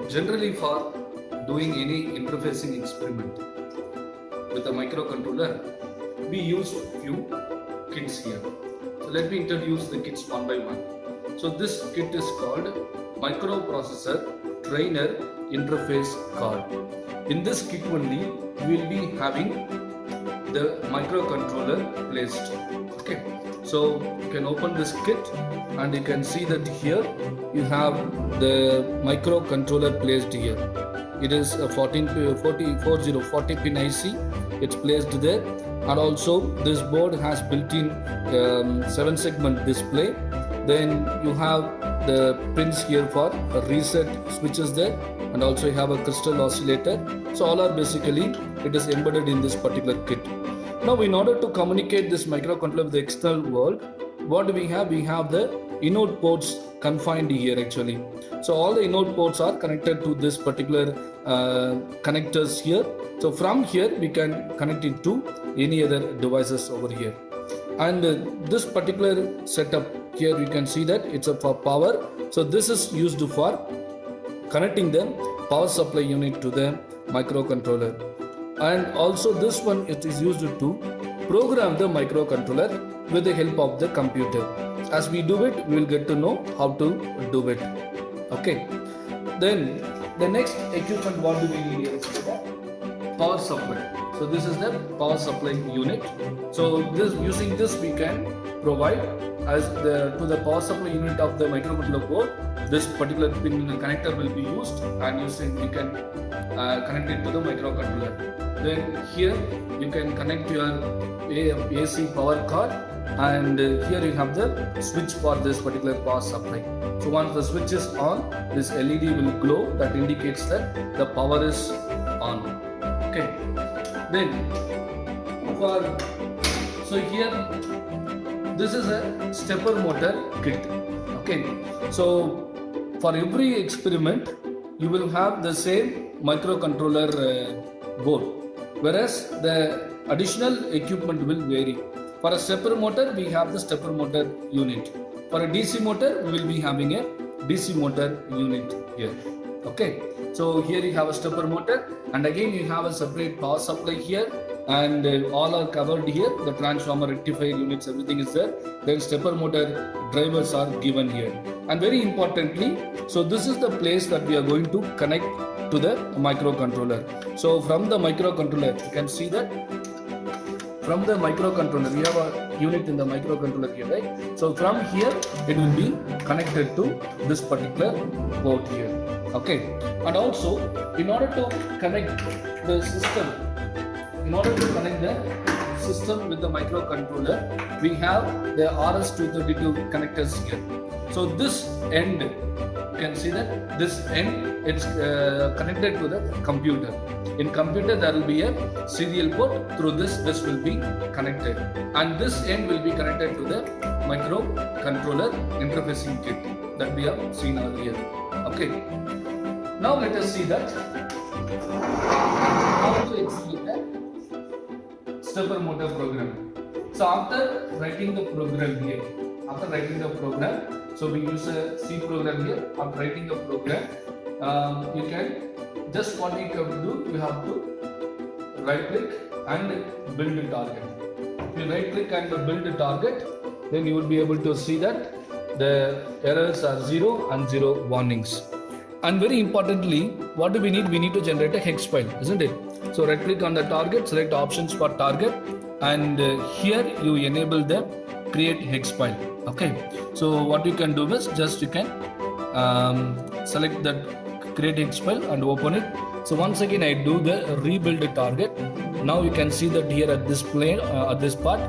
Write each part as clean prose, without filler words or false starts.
Generally, for doing any interfacing experiment with a microcontroller, we use few kits here. So let me introduce the kits one by one. So this kit is called microprocessor trainer interface card. In this kit only, we will be having the microcontroller placed. Okay, so you can open this kit and you can see that here you have the microcontroller placed here. It is a 40 pin IC. It's placed there, and also this board has built-in 7-segment display. Then you have the pins here for reset switches there, and also you have a crystal oscillator. So all are basically, it is embedded in this particular kit. Now, in order to communicate this microcontroller with the external world, what do we have? We have the inode ports confined here actually. So all the inode ports are connected to this particular connectors here. So from here we can connect it to any other devices over here. And this particular setup here, you can see that it's for power. So this is used for connecting the power supply unit to the microcontroller. And also this one, it is used to program the microcontroller with the help of the computer. As we do it, we will get to know how to do it. Okay. Then the next equipment, what do we need here? Power supply. So this is the power supply unit. So using this we can provide to the power supply unit of the microcontroller board. This particular pin connector will be used, and we can connect it to the microcontroller. Then here you can connect your AC power card, and here you have the switch for this particular power supply. So once the switch is on, this LED will glow, that indicates that the power is on. Okay. Then so here this is a stepper motor kit. Okay. So for every experiment you will have the same microcontroller board, whereas the additional equipment will vary. For a stepper motor, we have the stepper motor unit. For a DC motor, we will be having a DC motor unit here. Okay. So here you have a stepper motor, and again you have a separate power supply here, and all are covered here. The transformer, rectifier units, everything is there. Then stepper motor drivers are given here. And very importantly, so this is the place that we are going to connect to the microcontroller. So from the microcontroller, you can see that from the microcontroller, we have a unit in the microcontroller here, right? So from here, it will be connected to this particular port here. Okay. And also, in order to connect the system, with the microcontroller, we have the RS-232 connectors here. So this end, you can see that this end is connected to the computer. In computer, there will be a serial port. Through this will be connected, and this end will be connected to the microcontroller interfacing kit that we have seen earlier. Okay. Now let us see that how to execute a stepper motor program. So after writing the program here, so we use a C program here. After writing the program, you can just what you have to do, you have to right click and build a target. If you right click and build a target, then you will be able to see that the errors are 0 and 0 warnings. And very importantly, what do we need? We need to generate a hex file, isn't it? So right click on the target, select options for target, and here you enable the create hex file. Okay. So what you can do is just you can select that create hex file and open it. So once again I do the rebuild target. Now you can see that here at this plane, at this part,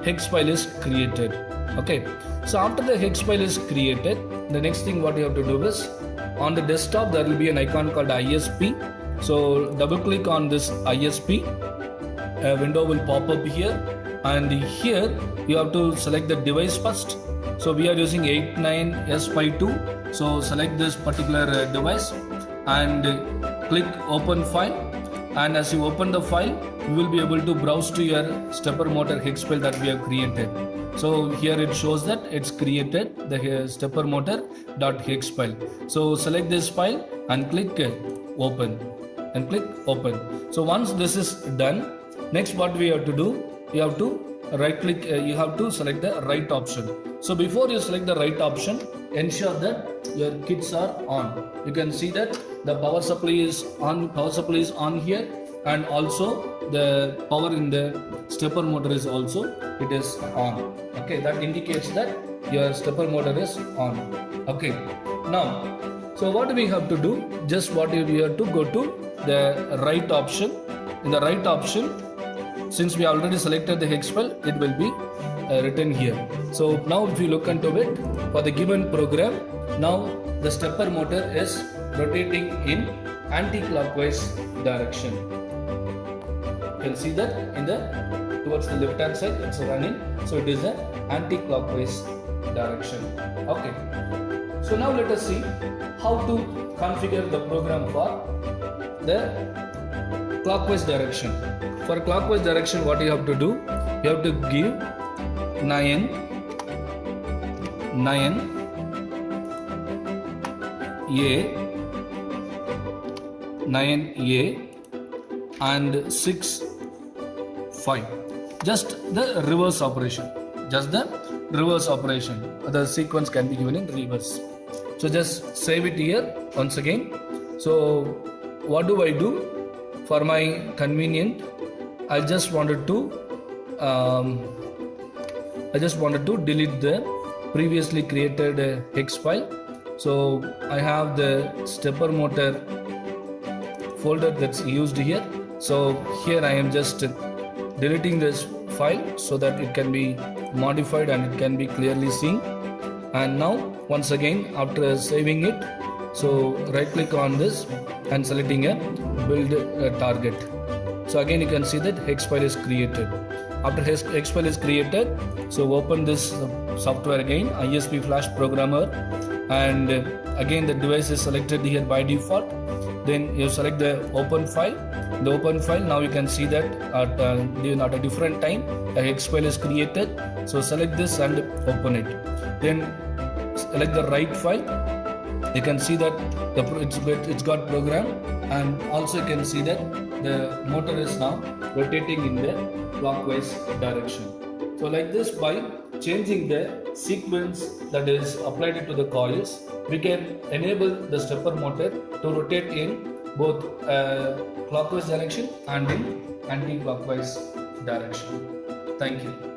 hex file is created. Okay. So after the hex file is created, the next thing what you have to do is, on the desktop there will be an icon called ISP. So double click on this ISP, a window will pop up here, and here you have to select the device first. So we are using 89S52. So select this particular device and click open file, and as you open the file, you will be able to browse to your stepper motor hex file that we have created. So here it shows that it's created the stepper motor.hex file. So select this file and click open and click open. So once this is done, next what we have to do, you have to right click, you have to select the right option. So before you select the right option, ensure that your kits are on. You can see that the power supply is on here, and also the power in the stepper motor is also it is on. Okay, that indicates that your stepper motor is on. Okay, now so what we have to do, just what we have to go to the right option. In the right option, since we already selected the hex file, it will be written here. So now if you look into it, for the given program, now the stepper motor is rotating in anti-clockwise direction. You can see that in the towards the left hand side it's running, so it is an anti-clockwise direction. Okay, so now let us see how to configure the program for the clockwise direction. For clockwise direction, what you have to do, you have to give 9A and 6 5. Just the reverse operation. The sequence can be given in reverse. So just save it here once again. So what do I do? For my convenient, I just wanted to delete the previously created hex file. So I have the stepper motor folder that's used here. So here I am just deleting this file so that it can be modified and it can be clearly seen. And now once again, after saving it, so right click on this and selecting a build target. So again you can see that hex file is created. After hex file is created, so open this software again, ISP Flash Programmer, and again the device is selected here by default. Then you select the open file. The open file, now you can see that at a different time a hex file is created. So select this and open it. Then select the right file. You can see that it's got program, and also you can see that the motor is now rotating in the clockwise direction. So like this, by changing the sequence that is applied to the coils, we can enable the stepper motor to rotate in both clockwise direction and in anti-clockwise direction. Thank you.